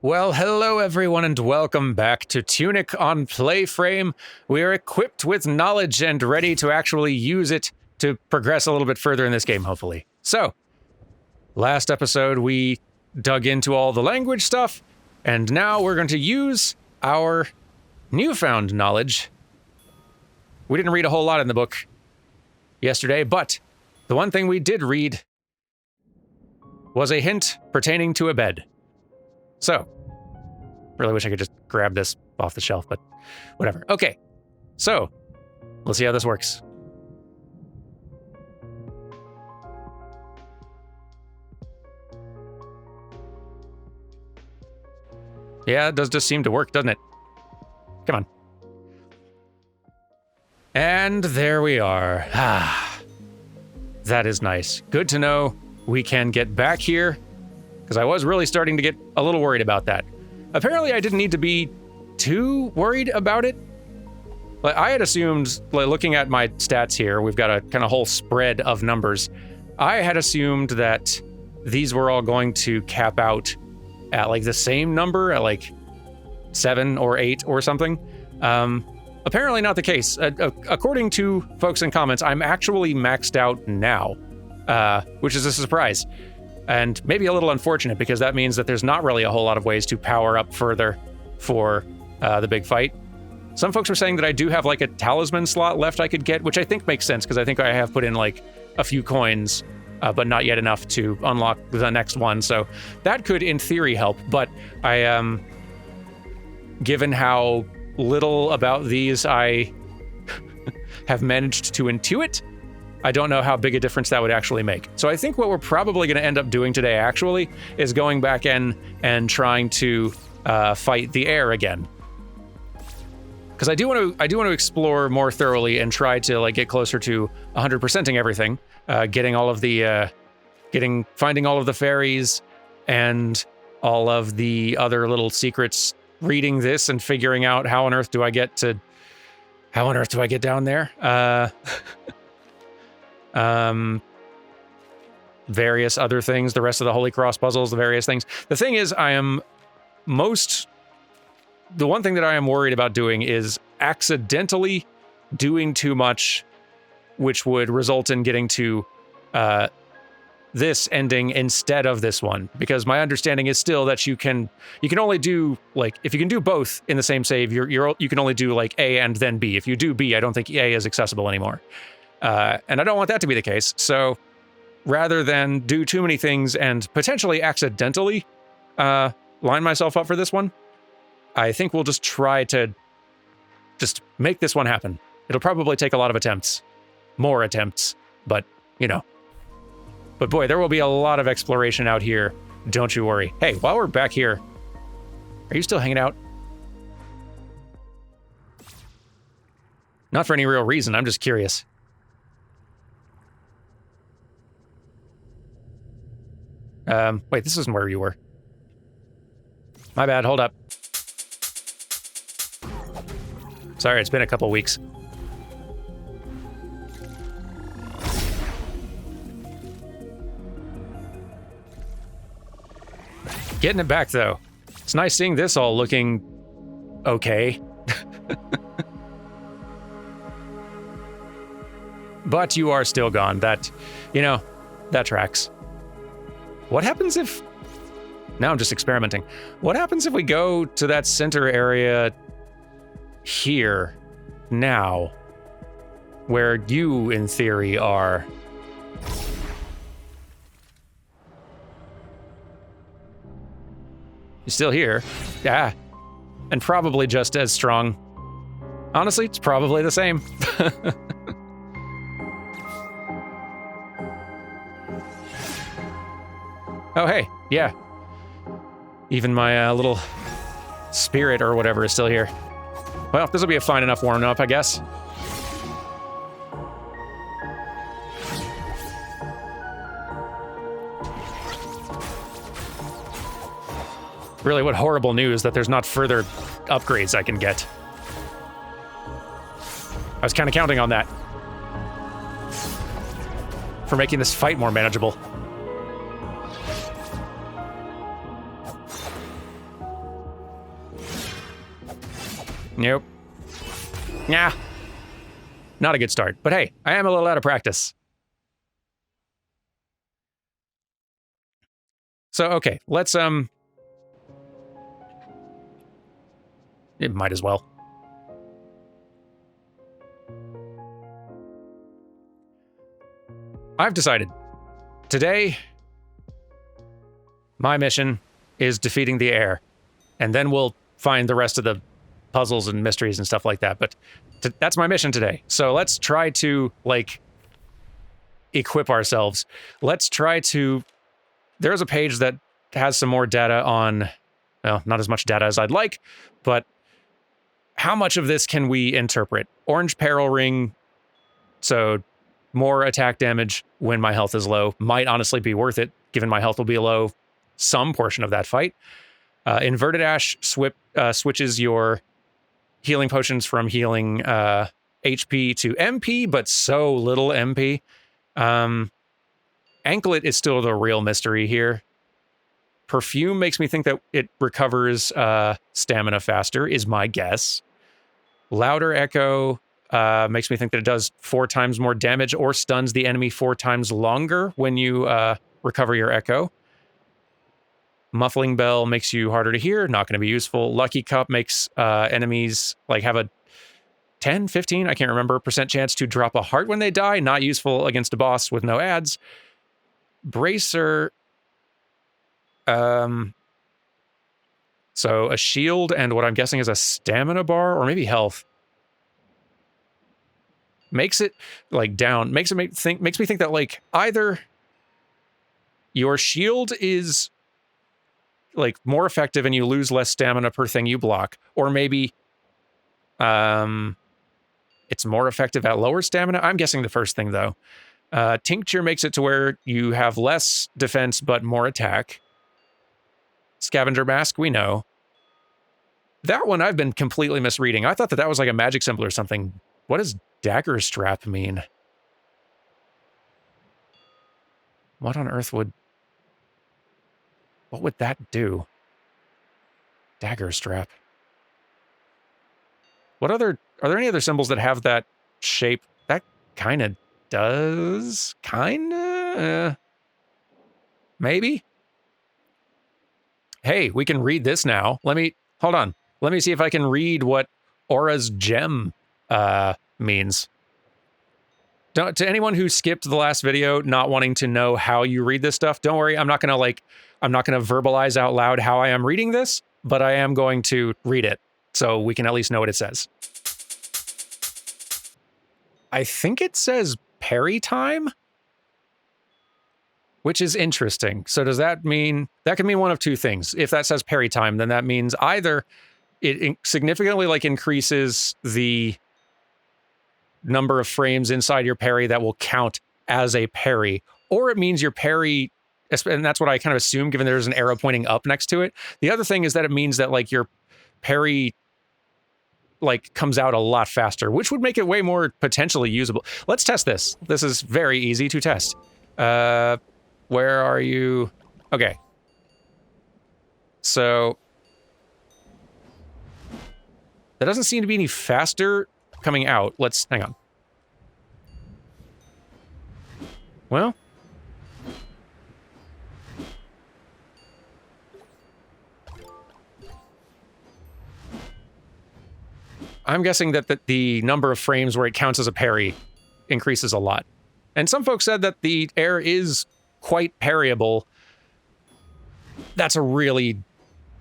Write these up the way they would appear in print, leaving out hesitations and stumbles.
Well, hello everyone and welcome back to Tunic on PlayFrame. We are equipped with knowledge and ready to actually use it to progress a little bit further in this game, hopefully. So, last episode we dug into all the language stuff, and now we're going to use our newfound knowledge. We didn't read a whole lot in the book yesterday, but the one thing we did read was a hint pertaining to a bed. So, really wish I could just grab this off the shelf, but whatever. Okay, so let's see how this works. Yeah, it does just seem to work, doesn't it? Come on. And there we are. Ah, that is nice. Good to know we can get back here, because I was really starting to get a little worried about that. Apparently, I didn't need to be too worried about it. Like, I had assumed, like, looking at my stats here, we've got a kind of whole spread of numbers. I had assumed that these were all going to cap out at like the same number, at like 7 or 8 or something. Apparently not the case. According to folks in comments, I'm actually maxed out now, which is a surprise. And maybe a little unfortunate, because that means that there's not really a whole lot of ways to power up further for the big fight. Some folks are saying that I do have like a talisman slot left I could get, which I think makes sense, because I think I have put in like a few coins, but not yet enough to unlock the next one. So that could, in theory, help. But given how little about these I have managed to intuit, I don't know how big a difference that would actually make. So I think what we're probably going to end up doing today, actually, is going back in and trying to fight the Heir again. Because I do want to explore more thoroughly and try to like get closer to 100%ing everything, getting all of the, finding all of the fairies and all of the other little secrets, reading this and figuring out how on earth do I get down there? Various other things, the rest of the Holy Cross puzzles, the various things. The thing is, the one thing that I am worried about doing is accidentally doing too much, which would result in getting to this ending instead of this one. Because my understanding is still that you can only do, like, if you can do both in the same save, you can only do like A and then B. If you do B, I don't think A is accessible anymore. And I don't want that to be the case. So rather than do too many things and potentially accidentally line myself up for this one, I think we'll just try to just make this one happen. It'll probably take a lot of attempts, more attempts, but you know. But boy, there will be a lot of exploration out here. Don't you worry. Hey, while we're back here, are you still hanging out? Not for any real reason. I'm just curious. Wait, this isn't where you were. My bad, hold up. Sorry, it's been a couple weeks. Getting it back, though. It's nice seeing this all looking okay. But you are still gone. That, that tracks. What happens if... Now I'm just experimenting. What happens if we go to that center area here, now, where you, in theory, are? You're still here. Yeah. And probably just as strong. Honestly, it's probably the same. Oh, hey, yeah. Even my little spirit or whatever is still here. Well, this will be a fine enough warm-up, I guess. Really, what horrible news that there's not further upgrades I can get. I was kind of counting on that. For making this fight more manageable. Nope. Nah. Not a good start. But hey, I am a little out of practice. So, okay, let's, it might as well. I've decided. Today, my mission is defeating the Heir. And then we'll find the rest of the puzzles and mysteries and stuff like that. But that's my mission today. So let's try to, like, equip ourselves. Let's try to... There's a page that has some more data on... Well, not as much data as I'd like, but how much of this can we interpret? Orange Peril Ring, so more attack damage when my health is low. Might honestly be worth it, given my health will be low some portion of that fight. Inverted Ash switches your healing potions from healing HP to MP, but so little MP. Anklet is still the real mystery here. Perfume makes me think that it recovers stamina faster, is my guess. Louder Echo makes me think that it does 4 times more damage or stuns the enemy 4 times longer when you recover your Echo. Muffling Bell makes you harder to hear, not going to be useful. Lucky Cup makes enemies like have a 10, 15, I can't remember, % chance to drop a heart when they die, not useful against a boss with no ads. Bracer, so a shield and what I'm guessing is a stamina bar or maybe health. Makes it like down, makes me think that like either your shield is like more effective and you lose less stamina per thing you block, or maybe it's more effective at lower stamina. I'm guessing the first thing though. Tincture makes it to where you have less defense but more attack. Scavenger Mask, we know. That one I've been completely misreading. I thought that was like a magic symbol or something. What does Dagger Strap mean? What on earth would... What would that do? Dagger Strap. What other... Are there any other symbols that have that shape? That kind of does? Kinda? Maybe? Hey, we can read this now. Hold on. Let me see if I can read what Aura's Gem means. To anyone who skipped the last video, not wanting to know how you read this stuff, don't worry. I'm not gonna verbalize out loud how I am reading this, but I am going to read it so we can at least know what it says. I think it says parry time, which is interesting. So does that mean, that could mean one of two things. If that says parry time, then that means either it significantly like increases the number of frames inside your parry that will count as a parry, or it means your parry, and that's what I kind of assume given there's an arrow pointing up next to it. The other thing is that it means that like your parry like comes out a lot faster, which would make it way more potentially usable. Let's test this. This is very easy to test. Where are you? Okay. So there doesn't seem to be any faster coming out. Let's hang on. Well, I'm guessing that the number of frames where it counts as a parry increases a lot. And some folks said that the Heir is quite parryable. That's a really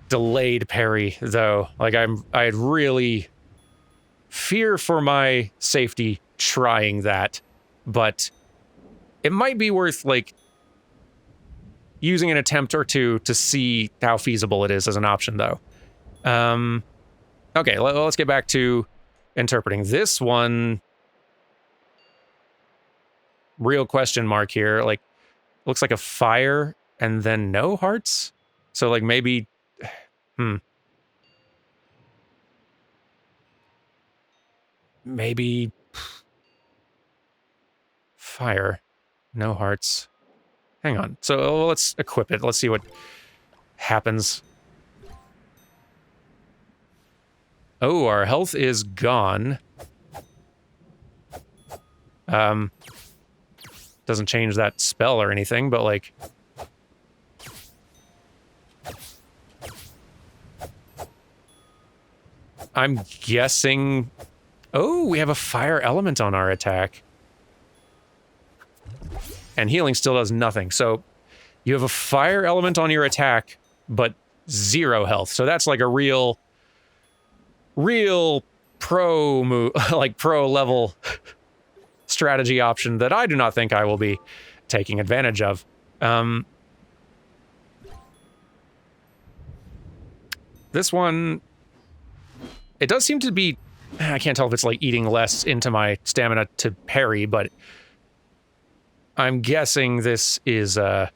delayed parry, though. Like, I'd really fear for my safety trying that, but it might be worth, like, using an attempt or two to see how feasible it is as an option, though. Okay, let's get back to interpreting this one. Real question mark here. Like, looks like a fire and then no hearts. So like maybe, maybe fire, no hearts. Hang on. So let's equip it. Let's see what happens. Oh, our health is gone. Doesn't change that spell or anything, but like... I'm guessing... Oh, we have a fire element on our attack. And healing still does nothing. So you have a fire element on your attack, but 0 health. So that's like a real pro move, like pro level strategy option that I do not think I will be taking advantage of. This one, it does seem to be, I can't tell if it's like eating less into my stamina to parry, but I'm guessing this is, I'm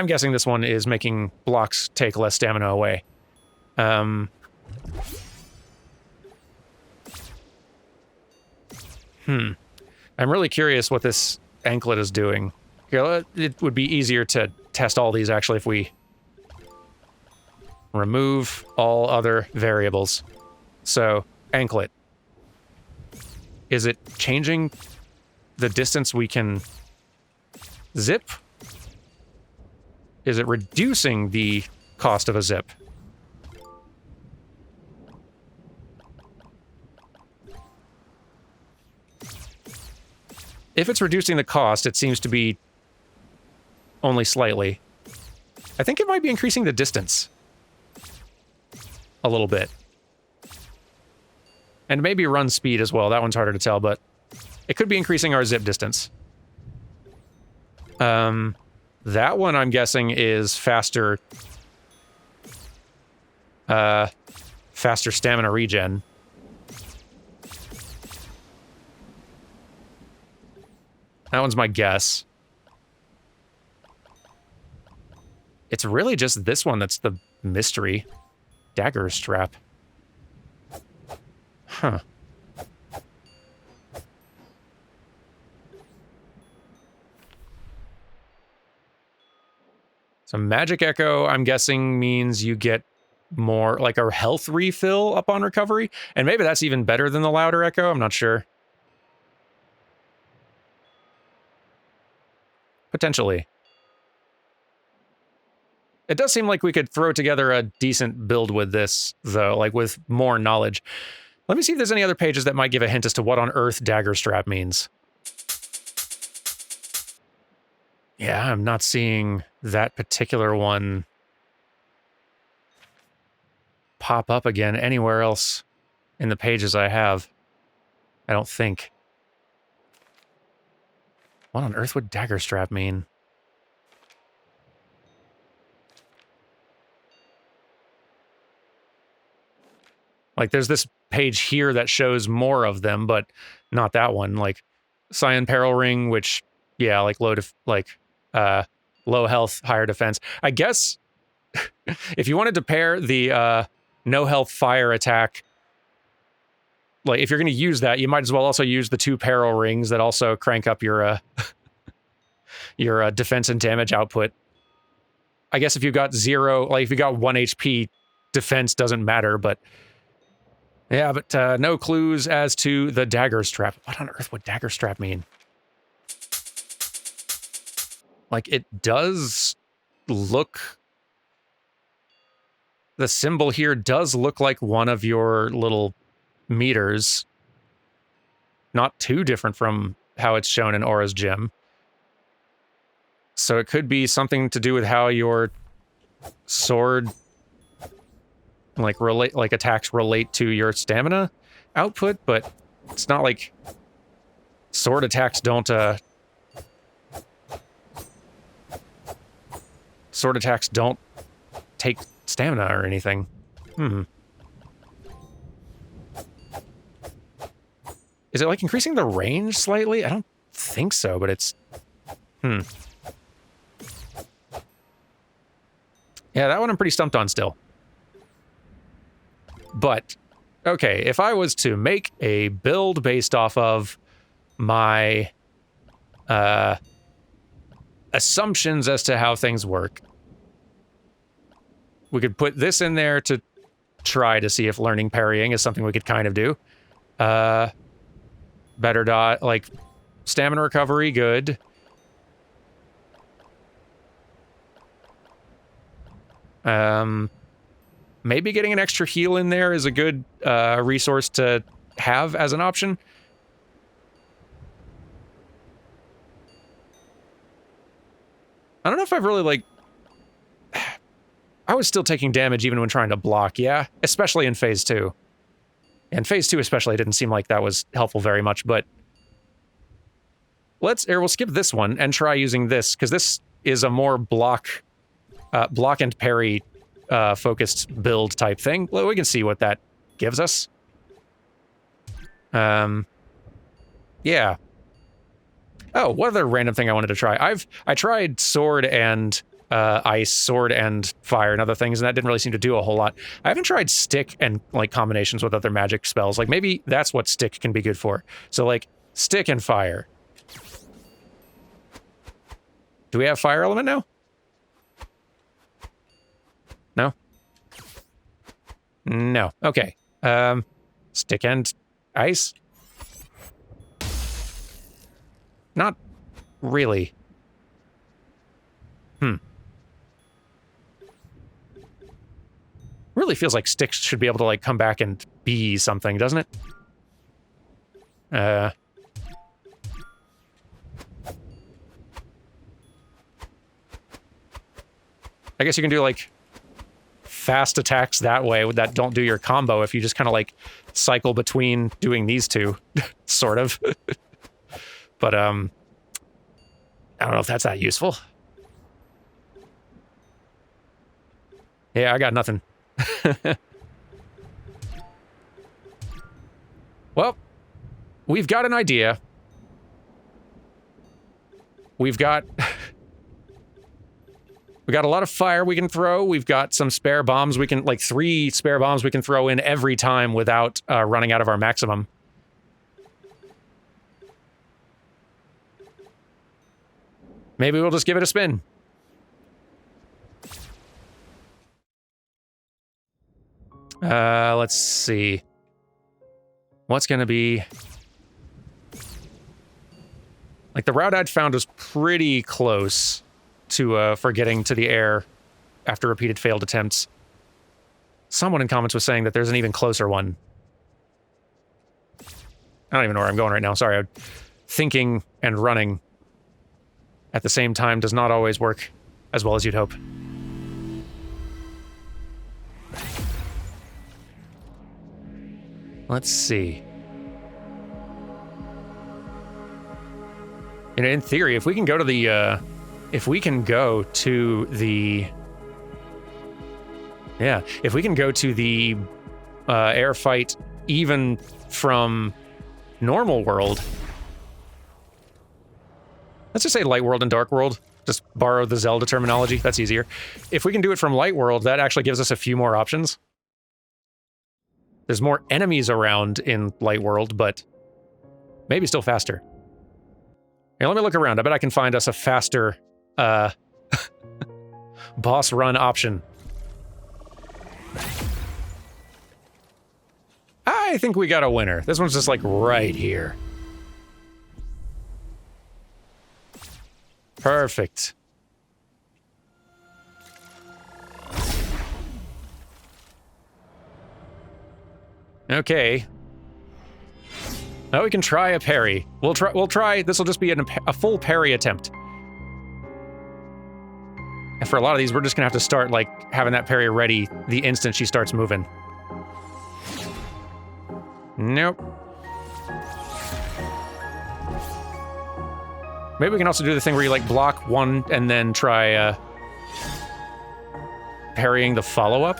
guessing this one is making blocks take less stamina away. I'm really curious what this anklet is doing. Here, it would be easier to test all these, actually, if we remove all other variables. So, anklet. Is it changing the distance we can zip? Is it reducing the cost of a zip? If it's reducing the cost, it seems to be only slightly. I think it might be increasing the distance a little bit. And maybe run speed as well. That one's harder to tell, but it could be increasing our zip distance. That one, I'm guessing, is faster... faster stamina regen. That one's my guess. It's really just this one that's the mystery. Dagger strap. Huh. So magic echo, I'm guessing, means you get more, like a health refill upon recovery. And maybe that's even better than the louder echo, I'm not sure. Potentially. It does seem like we could throw together a decent build with this, though, like with more knowledge. Let me see if there's any other pages that might give a hint as to what on earth dagger strap means. Yeah, I'm not seeing that particular one pop up again anywhere else in the pages I have. I don't think. What on earth would dagger strap mean? Like, there's this page here that shows more of them, but not that one. Like, Cyan Peril Ring, which, yeah, like low health, higher defense. I guess if you wanted to pair the no health fire attack, like if you're going to use that, you might as well also use the 2 peril rings that also crank up your your defense and damage output. I guess if you got 0, like if you got 1 HP, defense doesn't matter, but yeah, but no clues as to the dagger strap. What on earth would dagger strap mean? Like, it does look... The symbol here does look like one of your little meters. Not too different from how it's shown in Aura's gem. So it could be something to do with how your sword... like attacks relate to your stamina output, but it's not like sword attacks don't take stamina or anything. Is it like increasing the range slightly? I don't think so, but it's yeah, that one I'm pretty stumped on still. But, okay, if I was to make a build based off of my assumptions as to how things work, we could put this in there to try to see if learning parrying is something we could kind of do. Better dot, like, stamina recovery, good. Maybe getting an extra heal in there is a good resource to have as an option. I don't know if I've really, like... I was still taking damage even when trying to block, yeah? Especially in Phase 2. And Phase 2 especially didn't seem like that was helpful very much, but... we'll skip this one and try using this, because this is a more block and parry focused build type thing. Well, we can see what that gives us. Yeah. Oh, what other random thing I wanted to try? I tried sword and ice, sword and fire and other things, and that didn't really seem to do a whole lot. I haven't tried stick and like combinations with other magic spells. Like maybe that's what stick can be good for. So like stick and fire. Do we have fire element now? No? No. Okay. Stick and ice? Not really. Really feels like sticks should be able to, like, come back and be something, doesn't it? I guess you can do, like, fast attacks that way that don't do your combo if you just kind of, like, cycle between doing these two, sort of. But, I don't know if that's that useful. Yeah, I got nothing. Well, we've got an idea. We've got... we got a lot of fire we can throw. We've got some spare bombs we can... like 3 spare bombs we can throw in every time without running out of our maximum. Maybe we'll just give it a spin. Let's see. What's gonna be... like, the route I'd found was pretty close to, for getting to the Heir after repeated failed attempts. Someone in comments was saying that there's an even closer one. I don't even know where I'm going right now, sorry. Thinking and running at the same time does not always work as well as you'd hope. Let's see. You know, in theory, if we can go to the, if we can go to the Heir fight even from normal world. Let's just say light world and dark world. Just borrow the Zelda terminology. That's easier. If we can do it from light world, that actually gives us a few more options. There's more enemies around in light world, but maybe still faster. Hey, let me look around. I bet I can find us a faster boss run option. I think we got a winner. This one's just like right here. Perfect. Okay. Now we can try a parry. We'll try, this will just be a full parry attempt. And for a lot of these, we're just gonna have to start, like, having that parry ready the instant she starts moving. Nope. Maybe we can also do the thing where you, like, block one and then try, parrying the follow-up.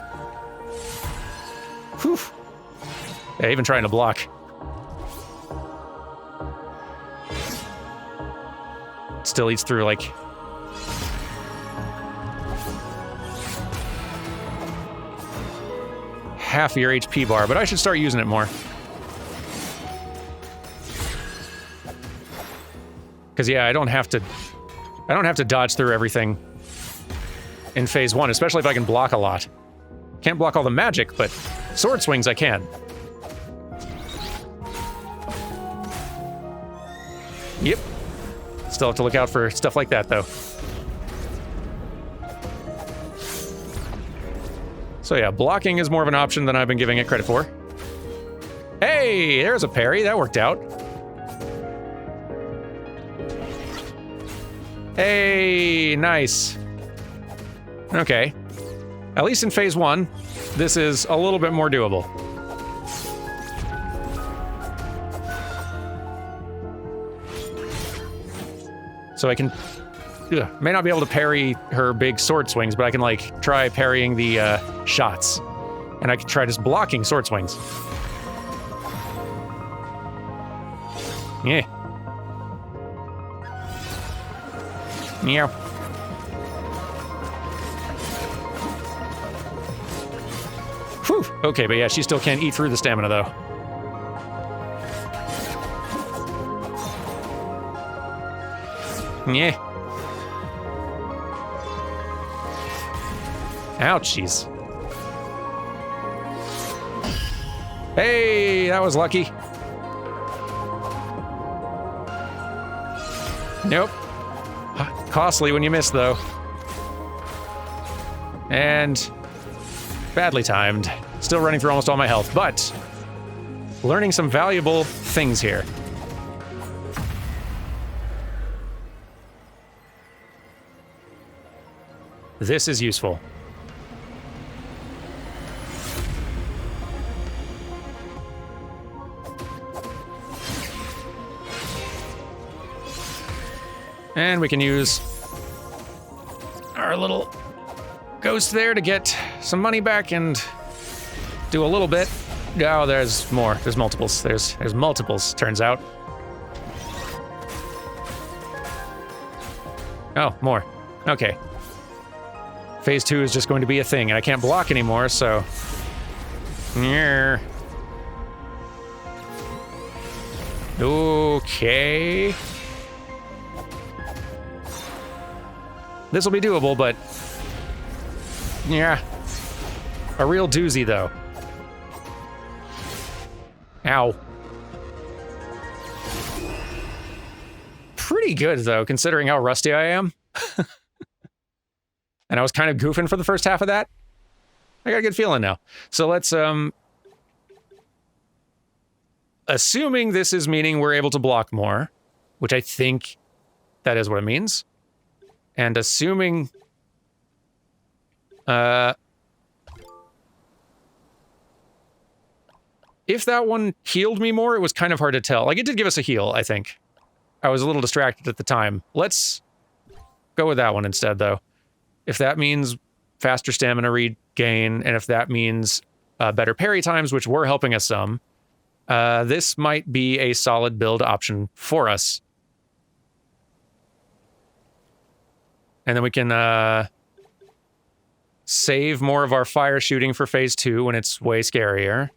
Whew. Yeah, even trying to block. Still eats through, like... half your HP bar, but I should start using it more. Because, yeah, I don't have to dodge through everything in Phase 1, especially if I can block a lot. Can't block all the magic, but sword swings I can. Yep. Still have to look out for stuff like that, though. So yeah, blocking is more of an option than I've been giving it credit for. Hey, there's a parry. That worked out. Hey, nice. Okay. At least in phase 1, this is a little bit more doable. So I can... may not be able to parry her big sword swings, but I can, like, try parrying the shots. And I can try just blocking sword swings. Yeah. Meow. Whew. Okay, but yeah, she still can't eat through the stamina, though. Yeah. Ouchies. Hey, that was lucky. Nope. Costly when you miss, though. And badly timed. Still running through almost all my health, but learning some valuable things here. This is useful. And we can use our little ghost there to get some money back and do a little bit. Oh, there's more. There's multiples. There's multiples, turns out. Oh, more. Okay. Phase 2 is just going to be a thing, and I can't block anymore, so... Okay... This will be doable, but... yeah. A real doozy, though. Ow. Pretty good, though, considering how rusty I am. And I was kind of goofing for the first half of that. I got a good feeling now. So let's, assuming this is meaning we're able to block more, which I think that is what it means. And assuming... if that one healed me more, it was kind of hard to tell. Like, it did give us a heal, I think. I was a little distracted at the time. Let's go with that one instead, though. If that means faster stamina regain, and if that means better parry times, which were helping us some, this might be a solid build option for us. And then we can save more of our fire shooting for phase 2 when it's way scarier.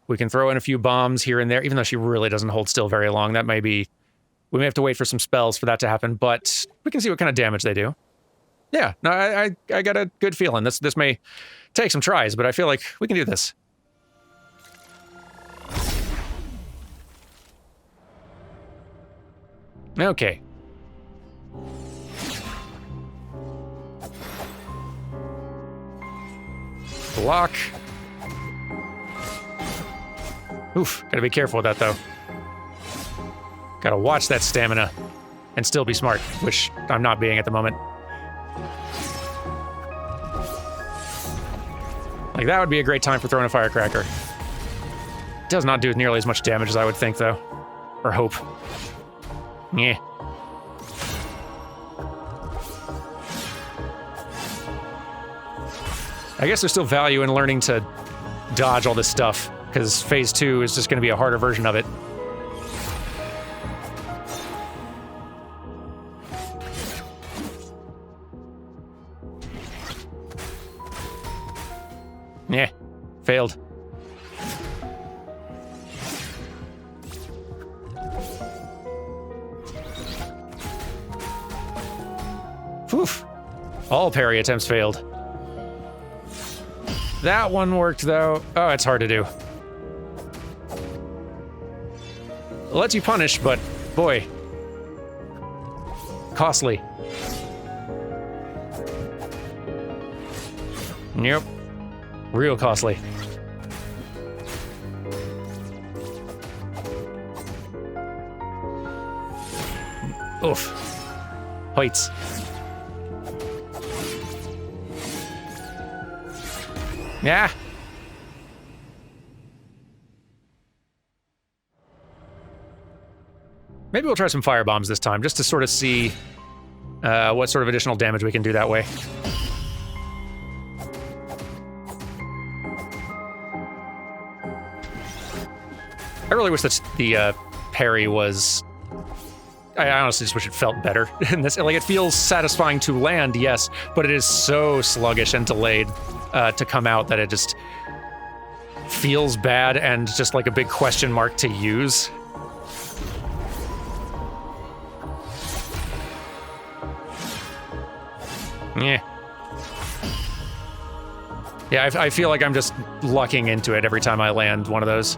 We can throw in a few bombs here and there, even though she really doesn't hold still very long. That may be... we may have to wait for some spells for that to happen, but we can see what kind of damage they do. Yeah, no, I got a good feeling. This may take some tries, but I feel like we can do this. Okay. Block. Oof, gotta be careful with that, though. Gotta watch that stamina and still be smart, which I'm not being at the moment. Like, that would be a great time for throwing a firecracker. Does not do nearly as much damage as I would think, though. Or hope. Yeah. I guess there's still value in learning to dodge all this stuff, because phase 2 is just going to be a harder version of it. Yeah, failed. Whew. All parry attempts failed. That one worked, though. Oh, it's hard to do. It lets you punish, but boy. Costly. Yep. Real costly. Oof. Heights. Yeah. Maybe we'll try some fire bombs this time, just to sort of see what sort of additional damage we can do that way. I really wish that the parry was... I honestly just wish it felt better in this. Like, it feels satisfying to land, yes, but it is so sluggish and delayed to come out that it just feels bad and just like a big question mark to use. Yeah. Yeah, I feel like I'm just lucking into it every time I land one of those.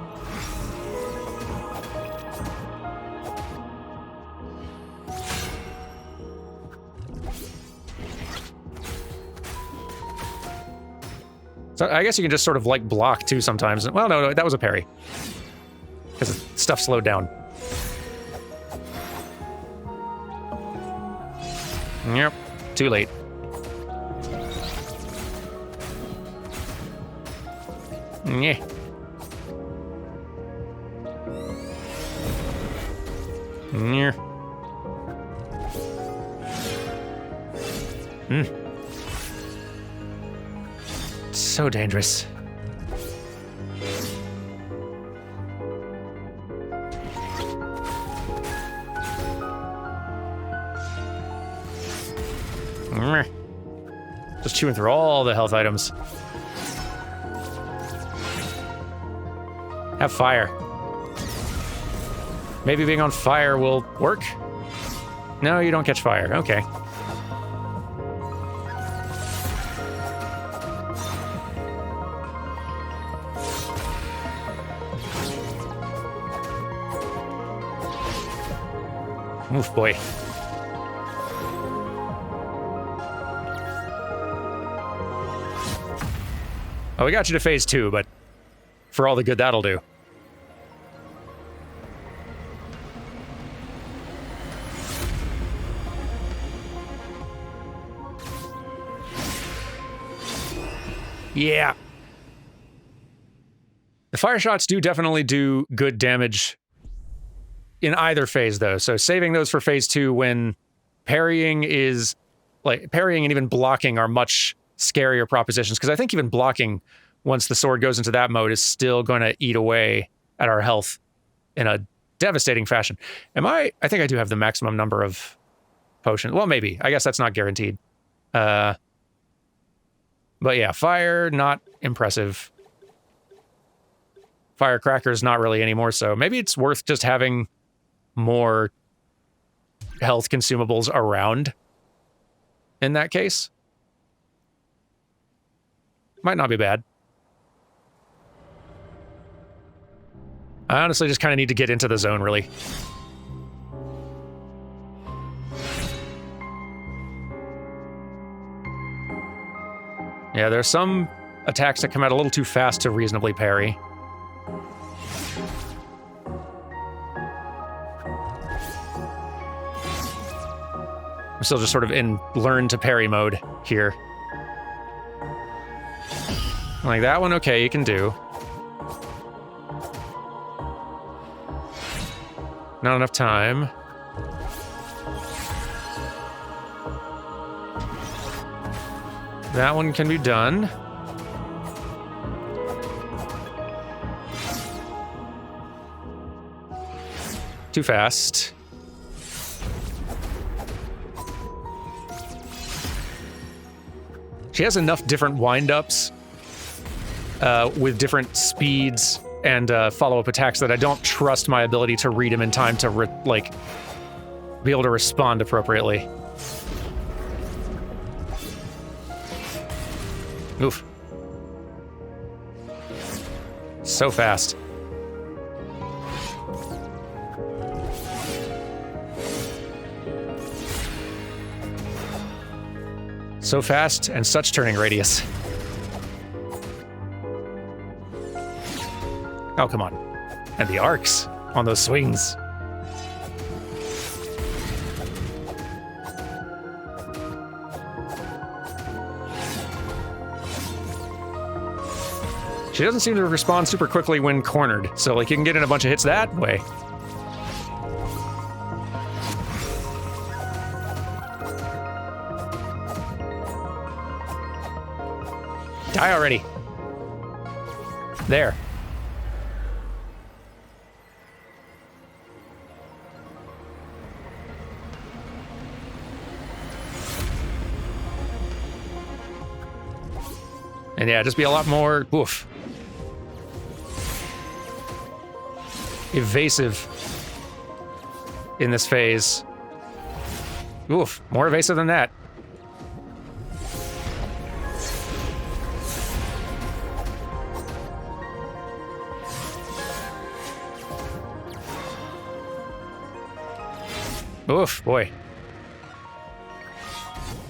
So I guess you can just sort of like block too sometimes. Well, no, that was a parry. Because stuff slowed down. Yep, too late. Yeah. Yeah. So dangerous. Just chewing through all the health items. Have fire. Maybe being on fire will work? No, you don't catch fire. Okay. Oof, boy. Oh, we got you to phase 2, but for all the good that'll do. Yeah. The fire shots do definitely do good damage in either phase, though. So saving those for phase 2 when parrying is... like, parrying and even blocking are much scarier propositions, because I think even blocking, once the sword goes into that mode, is still going to eat away at our health in a devastating fashion. I think I do have the maximum number of potions. Well, maybe. I guess that's not guaranteed. But yeah, fire, not impressive. Firecrackers, not really anymore, so maybe it's worth just having more health consumables around in that case. Might not be bad. I honestly just kind of need to get into the zone, really. Yeah, there's some attacks that come out a little too fast to reasonably parry. I'm still just sort of in learn to parry mode here. Like that one, okay, you can do. Not enough time. That one can be done. Too fast. She has enough different wind-ups with different speeds and follow-up attacks that I don't trust my ability to read them in time to, be able to respond appropriately. Oof. So fast. So fast and such turning radius. Oh, come on. And the arcs on those swings. She doesn't seem to respond super quickly when cornered, so like you can get in a bunch of hits that way. Die already. There. And yeah, just be a lot more, oof, evasive in this phase. Oof, more evasive than that. Oof, boy.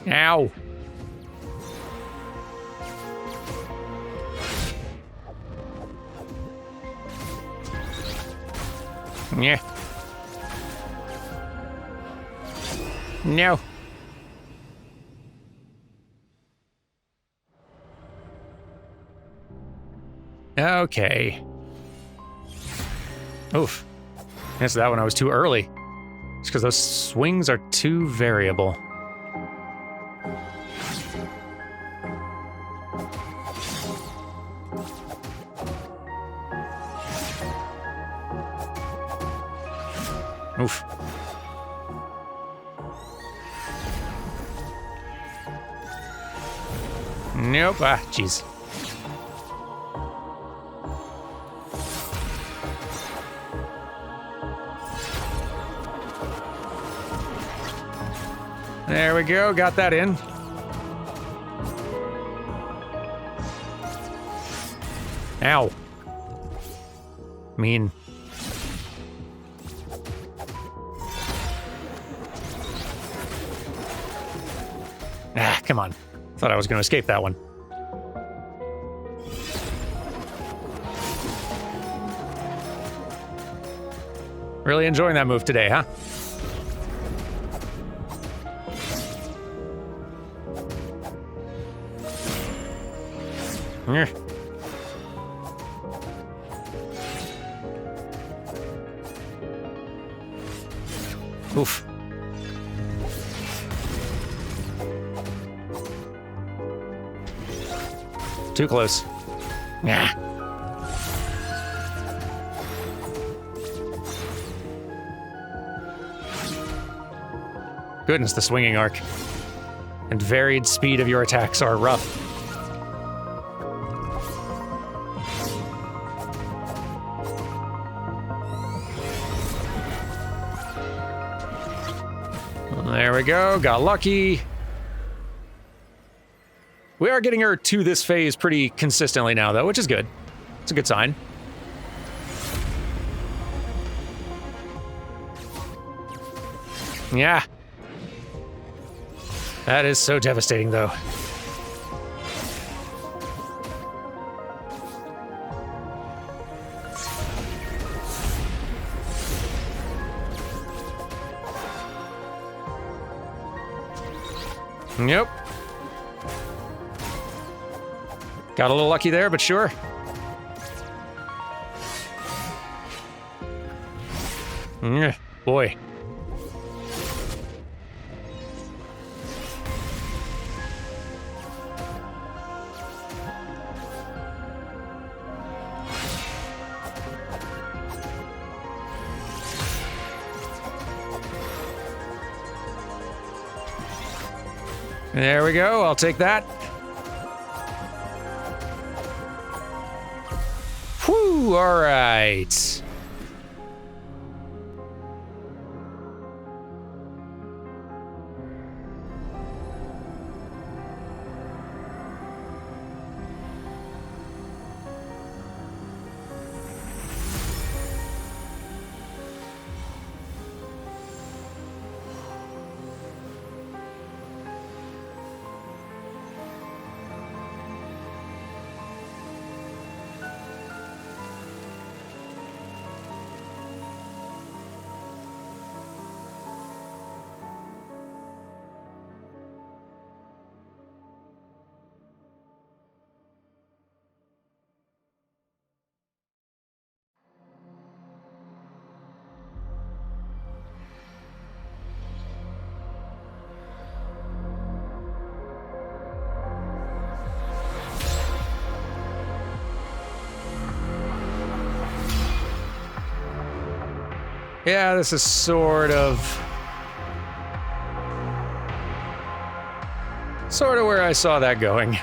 Ow. Yeah. No. Okay. Oof. Guess that one I was too early. It's because those swings are too variable. Oof. Nope. Ah, jeez. There we go, got that in. Ow. Mean. Ah, come on. Thought I was going to escape that one. Really enjoying that move today, huh? Yeah. Oof. Too close. Yeah. Goodness, the swinging arc and varied speed of your attacks are rough. There we go, got lucky. We are getting her to this phase pretty consistently now, though, which is good. It's a good sign. Yeah. That is so devastating, though. Yep. Got a little lucky there, but sure. Boy. There we go, I'll take that. Whew, all right. Yeah, this is sort of where I saw that going.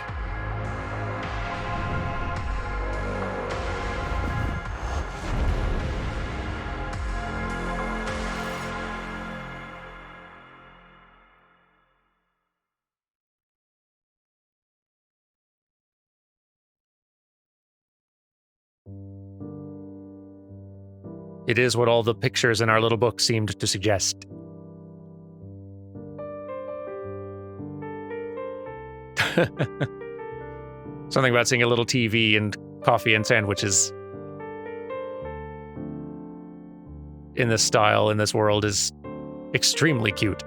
It is what all the pictures in our little book seemed to suggest. Something about seeing a little TV and coffee and sandwiches in this style, in this world, is extremely cute.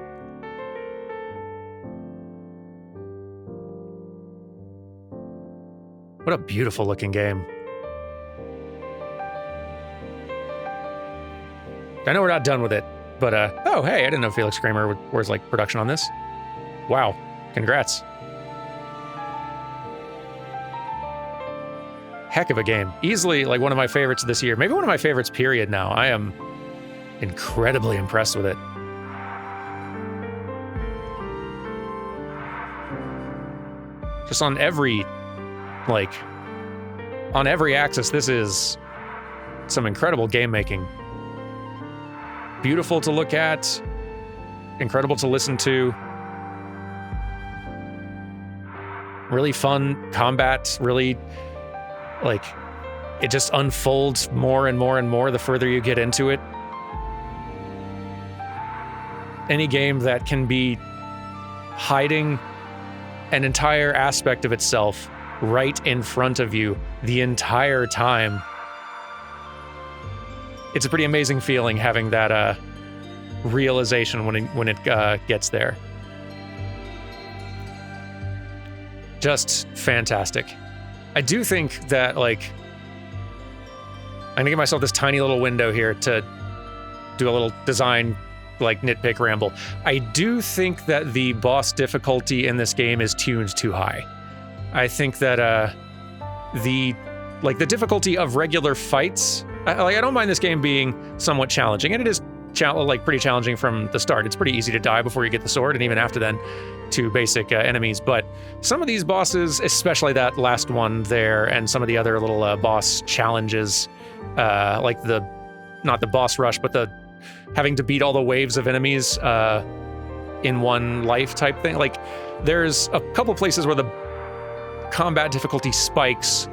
What a beautiful looking game. I know we're not done with it, but oh hey, I didn't know Felix Kramer was like production on this. Wow, congrats. Heck of a game. Easily like one of my favorites this year. Maybe one of my favorites period now. I am incredibly impressed with it. Just on every axis, this is some incredible game making. Beautiful to look at, incredible to listen to. Really fun combat, really, like, it just unfolds more and more and more the further you get into it. Any game that can be hiding an entire aspect of itself right in front of you the entire time. It's a pretty amazing feeling having that realization when it gets there. Just fantastic. I do think that, like, I'm gonna give myself this tiny little window here to do a little design, like, nitpick ramble. I do think that the boss difficulty in this game is tuned too high. I think that the difficulty of regular fights, I don't mind this game being somewhat challenging, and it is pretty challenging from the start. It's pretty easy to die before you get the sword, and even after then to basic enemies. But some of these bosses, especially that last one there, and some of the other little boss challenges, like not the boss rush, but the having to beat all the waves of enemies in one life type thing. Like, there's a couple places where the combat difficulty spikes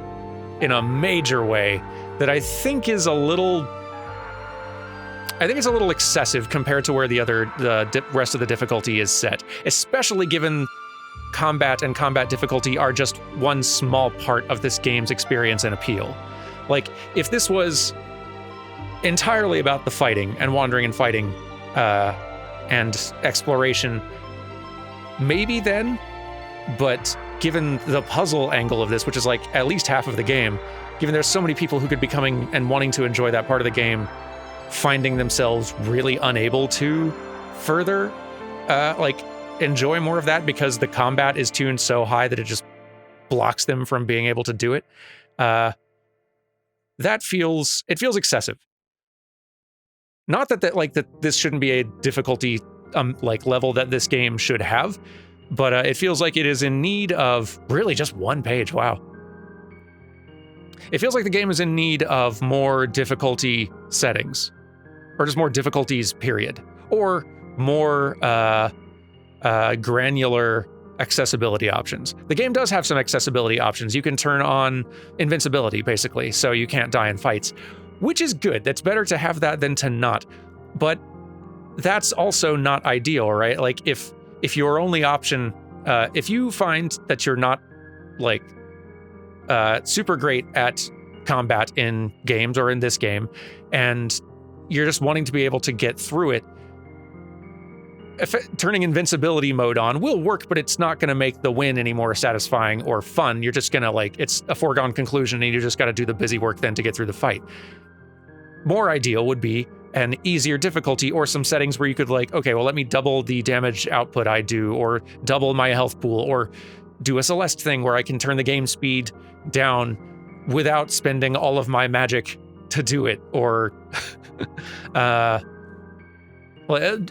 in a major way that I think is a little excessive compared to where the rest of the difficulty is set, especially given combat and combat difficulty are just one small part of this game's experience and appeal. Like, if this was entirely about the fighting and wandering and fighting and exploration, maybe then, but given the puzzle angle of this, which is like at least half of the game, given there's so many people who could be coming and wanting to enjoy that part of the game, finding themselves really unable to further enjoy more of that because the combat is tuned so high that it just blocks them from being able to do it. It feels excessive. Not that this shouldn't be a difficulty level that this game should have, but it feels like it is in need of really just one page. Wow. It feels like the game is in need of more difficulty settings, or just more difficulties, period, or more granular accessibility options. The game does have some accessibility options. You can turn on invincibility, basically, so you can't die in fights, which is good. That's better to have that than to not. But that's also not ideal, right? Like, if your only option, if you find that you're not super great at combat in games or in this game, and you're just wanting to be able to get through it, turning invincibility mode on will work, but it's not going to make the win any more satisfying or fun. You're just going to it's a foregone conclusion, and you just got to do the busy work then to get through the fight. More ideal would be an easier difficulty, or some settings where you could okay, well, let me double the damage output I do, or double my health pool, or do a Celeste thing where I can turn the game speed down without spending all of my magic to do it, or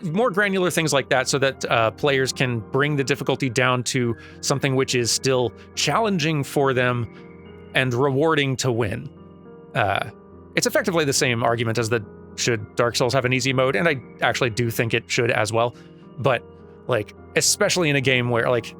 more granular things like that, so that players can bring the difficulty down to something which is still challenging for them and rewarding to win. It's effectively the same argument as the should Dark Souls have an easy mode, and I actually do think it should as well. But like, especially in a game where like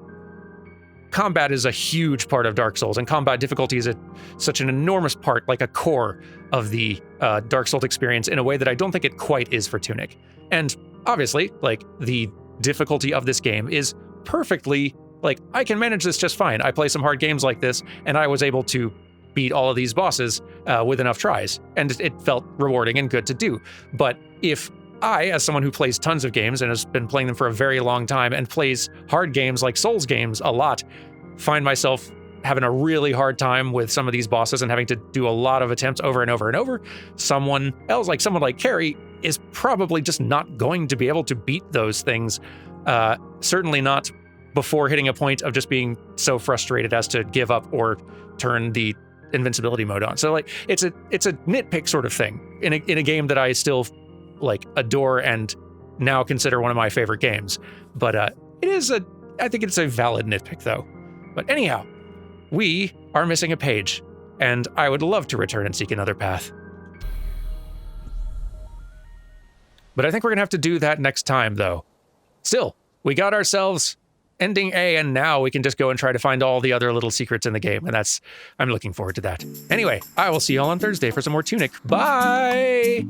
combat is a huge part of Dark Souls, and combat difficulty is such an enormous part, like a core of the Dark Souls experience, in a way that I don't think it quite is for Tunic. And obviously, like, the difficulty of this game is perfectly, like, I can manage this just fine. I play some hard games like this, and I was able to beat all of these bosses with enough tries, and it felt rewarding and good to do. But if I, as someone who plays tons of games and has been playing them for a very long time and plays hard games like Souls games a lot, find myself having a really hard time with some of these bosses and having to do a lot of attempts over and over and over, someone else, like someone like Carrie, is probably just not going to be able to beat those things. Certainly not before hitting a point of just being so frustrated as to give up or turn the invincibility mode on. So like, it's a nitpick sort of thing in a game that I still like adore and now consider one of my favorite games. But I think it's a valid nitpick though. But anyhow, we are missing a page, and I would love to return and seek another path. But I think we're gonna have to do that next time though. Still, we got ourselves ending A, and now we can just go and try to find all the other little secrets in the game, and I'm looking forward to that. Anyway, I will see you all on Thursday for some more Tunic. Bye!